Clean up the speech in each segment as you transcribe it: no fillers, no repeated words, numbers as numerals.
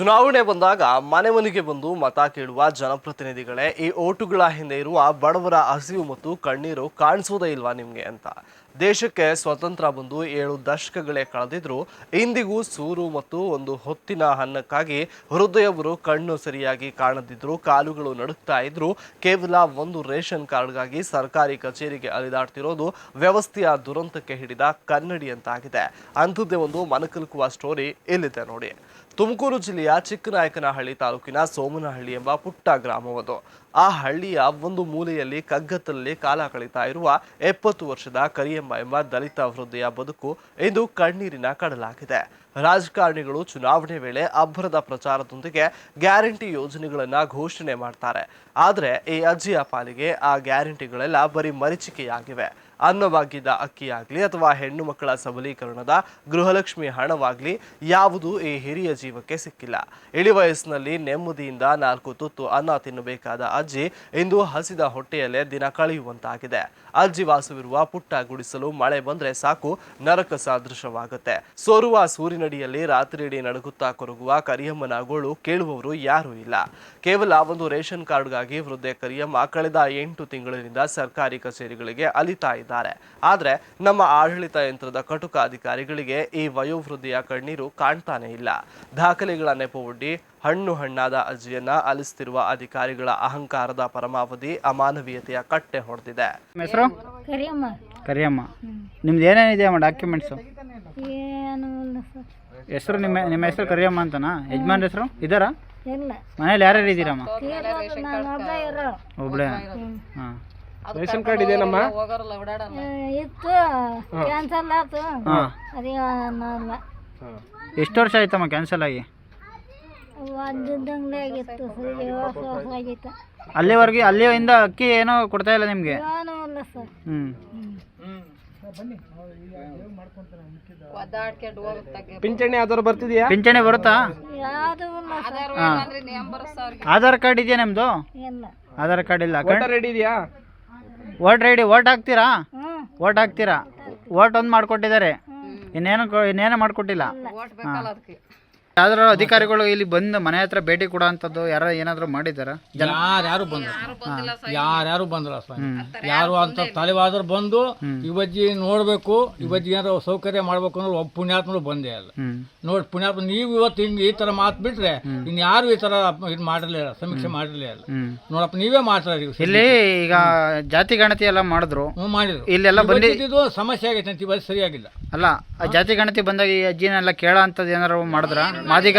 ಚುನಾವಣೆ ಬಂದಾಗ ಮನೆ ಮನೆಗೆ ಬಂದು ಮತ ಕೇಳುವ ಜನಪ್ರತಿನಿಧಿಗಳೇ ಈ ಓಟುಗಳ ಹಿಂದೆ ಇರುವ ಬಡವರ ಹಸಿವು ಮತ್ತು ಕಣ್ಣೀರು ಕಾಣಿಸೋದೇ ಇಲ್ವಾ ನಿಮ್ಗೆ ಅಂತ. ದೇಶಕ್ಕೆ ಸ್ವತಂತ್ರ ಬಂದು 7 ದಶಕಗಳೇ ಕಳೆದಿದ್ರು ಇಂದಿಗೂ ಸೂರು ಮತ್ತು ಒಂದು ಹೊತ್ತಿನ ಅನ್ನಕ್ಕಾಗಿ ಹೃದಯವರು ಕಣ್ಣು ಸರಿಯಾಗಿ ಕಾಣದಿದ್ರು, ಕಾಲುಗಳು ನಡುಗ್ತಾ ಇದ್ರು, ಕೇವಲ ಒಂದು ರೇಷನ್ ಕಾರ್ಡ್ಗಾಗಿ ಸರ್ಕಾರಿ ಕಚೇರಿಗೆ ಅಲಿದಾಡ್ತಿರೋದು ವ್ಯವಸ್ಥೆಯ ದುರಂತಕ್ಕೆ ಹಿಡಿದ ಕನ್ನಡಿ ಅಂತಾಗಿದೆ. ಅಂಥದ್ದೇ ಒಂದು ಮನಕಲುಕುವ ಸ್ಟೋರಿ ಇಲ್ಲಿದೆ ನೋಡಿ. ತುಮಕೂರು ಜಿಲ್ಲೆಯ ಚಿಕ್ಕನಾಯಕನಹಳ್ಳಿ ತಾಲೂಕಿನ ಸೋಮನಹಳ್ಳಿ ಎಂಬ ಪುಟ್ಟ ಗ್ರಾಮವದು. ಆ ಹಳ್ಳಿಯ ಒಂದು ಮೂಲೆಯಲ್ಲಿ ಕಗ್ಗತ್ತಲಲ್ಲಿ ಕಾಲ ಕಳೀತಾ ಇರುವ 70 ವರ್ಷದ ಕರಿಯಮ್ಮ ಎಂಬ ದಲಿತ ವೃದ್ಧೆಯ ಬದುಕು ಇಂದು ಕಣ್ಣೀರಿನ ಕಡಲಾಗಿದೆ. ರಾಜಕಾರಣಿಗಳು ಚುನಾವಣೆ ವೇಳೆ ಅಬ್ಬರದ ಪ್ರಚಾರದೊಂದಿಗೆ ಗ್ಯಾರಂಟಿ ಯೋಜನೆಗಳನ್ನ ಘೋಷಣೆ ಮಾಡ್ತಾರೆ. ಆದರೆ ಈ ಅಜ್ಜಿಯ ಪಾಲಿಗೆ ಆ ಗ್ಯಾರಂಟಿಗಳೆಲ್ಲ ಬರೀ ಮರೀಚಿಕೆಯಾಗಿವೆ. ಅನ್ನವಾಗಿದ್ದ ಅಕ್ಕಿಯಾಗ್ಲಿ ಅಥವಾ ಹೆಣ್ಣು ಮಕ್ಕಳ ಸಬಲೀಕರಣದ ಗೃಹಲಕ್ಷ್ಮಿ ಹಣವಾಗ್ಲಿ ಯಾವುದೂ ಈ ಹಿರಿಯ ಜೀವಕ್ಕೆ ಸಿಕ್ಕಿಲ್ಲ. ಇಳಿ ವಯಸ್ಸಿನಲ್ಲಿ ನೆಮ್ಮದಿಯಿಂದ 4 ತುತ್ತು ಅನ್ನ ತಿನ್ನಬೇಕಾದ ಅಜ್ಜಿ ಇಂದು ಹಸಿದ ಹೊಟ್ಟೆಯಲ್ಲೇ ದಿನ ಕಳೆಯುವಂತಾಗಿದೆ. ಅಜ್ಜಿ ವಾಸವಿರುವ ಪುಟ್ಟ ಗುಡಿಸಲು ಮಳೆ ಬಂದ್ರೆ ಸಾಕು ನರಕ ಸದೃಶವಾಗುತ್ತೆ. ಸೋರುವ ಸೂರಿನಡಿಯಲ್ಲಿ ರಾತ್ರಿಯಿಡೀ ನಡುಗುತ್ತಾ ಕೊರಗುವ ಕರಿಯಮ್ಮನ ಗೋಳು ಕೇಳುವವರು ಯಾರೂ ಇಲ್ಲ. ಕೇವಲ ಒಂದು ರೇಷನ್ ಕಾರ್ಡ್ಗಾಗಿ ವೃದ್ಧೆ ಕರಿಯಮ್ಮ ಕಳೆದ 8 ತಿಂಗಳಿನಿಂದ ಸರ್ಕಾರಿ ಕಚೇರಿಗಳಿಗೆ ಅಲಿತಾ ಇದ್ದಾರೆ. ಆದ್ರೆ ನಮ್ಮ ಆಡಳಿತ ಯಂತ್ರದ ಕಟುಕ ಅಧಿಕಾರಿಗಳಿಗೆ ಈ ವಯೋವೃದ್ಧಿಯ ಕಣ್ಣೀರು ಕಾಣ್ತಾನೆ ಇಲ್ಲ. ದಾಖಲೆಗಳ ನೆಪವೊಡ್ಡಿ ಹಣ್ಣಾದ ಅಜ್ಜಿಯನ್ನ ಅಲಿಸ್ತಿರುವ ಅಧಿಕಾರಿಗಳ ಅಹಂಕಾರದ ಪರಮಾವಧಿ ಅಮಾನವೀಯತೆಯ ಕಟ್ಟೆ ಹೊಡೆದಿದೆ. ಹೆಸರು ಕರಿಯಮ್ಮ. ನಿಮ್ದು ಏನೇನಿದೆ ಅಮ್ಮ ಡಾಕ್ಯುಮೆಂಟ್ಸು? ಹೆಸರು ನಿಮ್ಮ ಹೆಸರು ಕರಿಯಮ್ಮ ಅಂತನಾ? ಯಜಮಾನ್ ಹೆಸರು ಇದ್ದಾರಾ? ಮನೇಲಿ ಯಾರ್ಯಾರು ಇದ್ದೀರಮ್ಮ? ಒಬ್ಳೆ. ಹಾಂ, ರೇಷನ್ ಕಾರ್ಡ್ ಇದೆ ನಮ್ಮ ಇತ್ತು, ಕ್ಯಾನ್ಸಲ್ ಆಯ್ತು. ಎಷ್ಟು ವರ್ಷ ಆಯ್ತಮ್ಮ ಕ್ಯಾನ್ಸಲ್ ಆಗಿ? ಅಲ್ಲಿವರೆಗೆ ಅಲ್ಲಿಂದ ಅಕ್ಕಿ ಏನೋ ಕೊಡ್ತಾ ಇಲ್ಲ ನಿಮಗೆ? ಪಿಂಚಣಿ ಯಾವ್ದಾರು ಬರ್ತಿದ್ಯಾ? ಪಿಂಚಣಿ ಬರುತ್ತಾ? ಆಧಾರ್ ಕಾರ್ಡ್ ಇದೆಯಾ ನಿಮ್ದು? ಆಧಾರ್ ಕಾರ್ಡ್ ಇಲ್ಲ. ರೆಡಿ ಇದೆಯಾ? Vote ready. ವೋಟ್ ಹಾಕ್ತೀರಾ? ವೋಟ್ ಹಾಕ್ತೀರಾ? ವೋಟ್ ಒಂದು ಮಾಡಿಕೊಟ್ಟಿದ್ದಾರೆ, ಇನ್ನೇನು ಮಾಡಿಕೊಟ್ಟಿಲ್ಲ. ಯಾವ್ದಾರು ಅಧಿಕಾರಿಗಳು ಇಲ್ಲಿ ಬಂದು ಮನೆ ಹತ್ರ ಭೇಟಿ ಕೊಡೋ ಅಂಥದ್ದು ಏನಾದರೂ ಮಾಡಿದಾರ? ಯಾರು ಬಂದ್ರ ಯಾರು ಅಂತ ತಲೆವಾದ್ರು ಬಂದು ಇವಜ್ಜಿ ನೋಡ್ಬೇಕು, ಇವಜ್ಜಿ ಏನಾದ್ರು ಸೌಕರ್ಯ ಮಾಡ್ಬೇಕು ಅಂದ್ರೆ ಒಬ್ಬ ಪುಣ್ಯಾತ್ಮರು ಬಂದೇ ಅಲ್ಲ. ನೋಡಿ ಪುಣ್ಯಾತ್ಮ, ನೀವು ಇವತ್ತು ಹಿಂಗೆ ಈ ತರ ಮಾತು ಬಿಟ್ರೆ ಇನ್ಯಾರು ಈ ತರ ಇದು ಮಾಡಿರ್ಲಿಲ್ಲ, ಸಮೀಕ್ಷೆ ಮಾಡಿರ್ಲಿಲ್ಲ. ನೋಡಪ್ಪ ನೀವೇ ಮಾಡ್ತಾರೆ. ಇಲ್ಲಿ ಈಗ ಜಾತಿ ಗಣತಿ ಎಲ್ಲ ಮಾಡಿದ್ರು, ಇಲ್ಲೆಲ್ಲ ಬಂದಿದ್ದು ಸಮಸ್ಯೆ ಆಗೈತೆ ಅಂತ ಇವತ್ತು ಸರಿಯಾಗಿಲ್ಲ. ಅಲ್ಲ, ಜಾತಿ ಗಣತಿ ಬಂದಾಗ ಈ ಅಜ್ಜಿನೆಲ್ಲ ಕೇಳೋ ಅಂಥದ್ದು ಏನಾರು ಮಾಡಿದ್ರ? ಮಾದಿಗ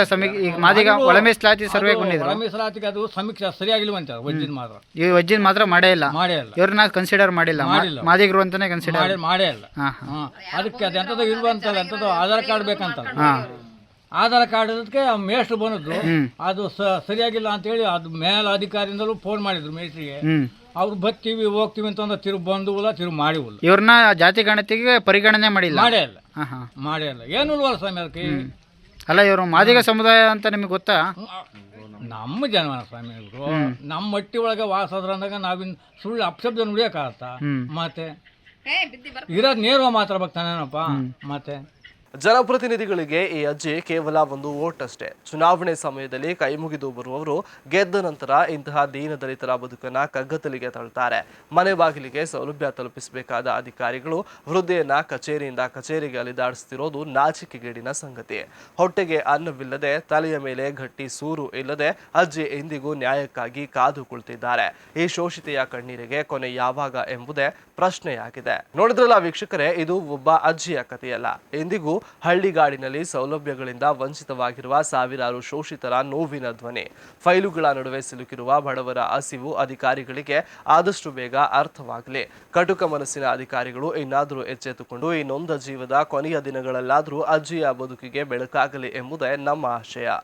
ಒಳ ಮೀಸಲಾತಿ ಸರ್ವೆ ಮೀಸಲಾತಿಗೆ ಅದು ಸಮೀಕ್ಷೆ ಸರಿಯಾಗಿಲ್ವಂತ. ವಜ್ಜಿನ ಮಾತ್ರ ಮಾಡೇ ಇಲ್ಲ. ಇವ್ರನ್ನ ಕನ್ಸಿಡರ್ ಮಾಡಿಲ್ಲ, ಮಾದಿಗರು ಅಂತಾನೆ ಕನ್ಸಿಡರ್ ಮಾಡೇ ಇಲ್ಲ. ಅದಕ್ಕೆ ಅದು ಎಂಥದ್ದು ಇರುವಂತಲ್ಲ, ಎಂಥದ್ದು ಆಧಾರ್ ಕಾರ್ಡ್ ಬೇಕಂತಲ್ಲ. ಆಧಾರ್ ಕಾರ್ಡ್ ಅದಕ್ಕೆ ಮೇಷ್ಟ್ರು ಬಂದದ್ದು ಅದು ಸರಿಯಾಗಿಲ್ಲ ಅಂತ ಹೇಳಿ ಅದು ಮೇಲ ಅಧಿಕಾರಿಯಿಂದಲೂ ಫೋನ್ ಮಾಡಿದ್ರು ಮೇಷ್ಟ್ರಿಗೆ. ಅವ್ರು ಬರ್ತೀವಿ ಹೋಗ್ತೀವಿ ಅಂತಂದ್ರೆ ತಿರುಗಿ ಬಂದು ತಿರುಗಿ ಮಾಡಿಲ್ಲ. ಇವ್ರನ್ನ ಜಾತಿ ಗಣತಿಗೆ ಪರಿಗಣನೆ ಮಾಡಿಲ್ಲ, ಮಾಡೇ ಇಲ್ಲ. ಏನು ಇಲ್ವಲ್ಲ ಸ್ವಾಮಿ ಅದಕ್ಕೆ. ಅಲ್ಲ, ಇವರು ಮಾದಿಗ ಸಮುದಾಯ ಅಂತ ನಿಮಗೆ ಗೊತ್ತಾ? ನಮ್ಮ ಜನ ಸ್ವಾಮಿಗಳು ನಮ್ಮ ಮಟ್ಟಿ ಒಳಗೆ ವಾಸದ್ರ ಅಂದಾಗ ನಾವಿನ್ ಸುಳ್ಳು ಅಪಶಬ್ದ ನುಡಿಯೋಕ್ಕಾಗತ್ತ? ಮತ್ತೆ ಇರೋದು ನೇರವಾಗಿ ಮಾತಾಡ್ಬೇಕಾನೇನಪ್ಪ. ಮತ್ತೆ ಜನಪ್ರತಿನಿಧಿಗಳಿಗೆ ಈ ಅಜ್ಜಿ ಕೇವಲ ಒಂದು ವೋಟ್ ಅಷ್ಟೇ. ಚುನಾವಣೆ ಸಮಯದಲ್ಲಿ ಕೈ ಮುಗಿದು ಬರುವವರು ಗೆದ್ದ ನಂತರ ಇಂತಹ ದೀನ ದಲಿತರ ಬದುಕನ್ನ ಕಗ್ಗತ್ತಲಿಗೆ ತಳ್ಳುತ್ತಾರೆ. ಮನೆ ಬಾಗಿಲಿಗೆ ಸೌಲಭ್ಯ ತಲುಪಿಸಬೇಕಾದ ಅಧಿಕಾರಿಗಳು ವೃದ್ಧೆಯನ್ನ ಕಚೇರಿಯಿಂದ ಕಚೇರಿಗೆ ಅಲಿದಾಡಿಸ್ತಿರೋದು ನಾಚಿಕೆಗೇಡಿನ ಸಂಗತಿ. ಹೊಟ್ಟೆಗೆ ಅನ್ನವಿಲ್ಲದೆ, ತಲೆಯ ಮೇಲೆ ಗಟ್ಟಿ ಸೂರು ಇಲ್ಲದೆ ಅಜ್ಜಿ ಇಂದಿಗೂ ನ್ಯಾಯಕ್ಕಾಗಿ ಕಾದು ಕುಳಿತಿದ್ದಾರೆ. ಈ ಶೋಷಿತೆಯ ಕಣ್ಣೀರಿಗೆ ಕೊನೆ ಯಾವಾಗ ಎಂಬುದೇ ಪ್ರಶ್ನೆಯಾಗಿದೆ. ನೋಡಿದ್ರಲ್ಲ ವೀಕ್ಷಕರೇ, ಇದು ಒಬ್ಬ ಅಜ್ಜಿಯ ಕಥೆಯಲ್ಲ. ಇಂದಿಗೂ ಹಳ್ಳಿಗಾಡಿನಲ್ಲಿ ಸೌಲಭ್ಯಗಳಿಂದ ವಂಚಿತವಾಗಿರುವ ಸಾವಿರಾರು ಶೋಷಿತರ ನೋವಿನ ಧ್ವನಿ. ಫೈಲುಗಳ ನಡುವೆ ಸಿಲುಕಿರುವ ಬಡವರ ಹಸಿವು ಅಧಿಕಾರಿಗಳಿಗೆ ಆದಷ್ಟು ಬೇಗ ಅರ್ಥವಾಗಲಿ. ಕಟುಕ ಮನಸ್ಸಿನ ಅಧಿಕಾರಿಗಳು ಇನ್ನಾದರೂ ಎಚ್ಚೆತ್ತುಕೊಂಡು ಈ ನೊಂದ ಜೀವದ ಕೊನೆಯ ದಿನಗಳಲ್ಲಾದರೂ ಅಜ್ಜಿಯ ಬದುಕಿಗೆ ಬೆಳಕಾಗಲಿ ಎಂಬುದೇ ನಮ್ಮ ಆಶಯ.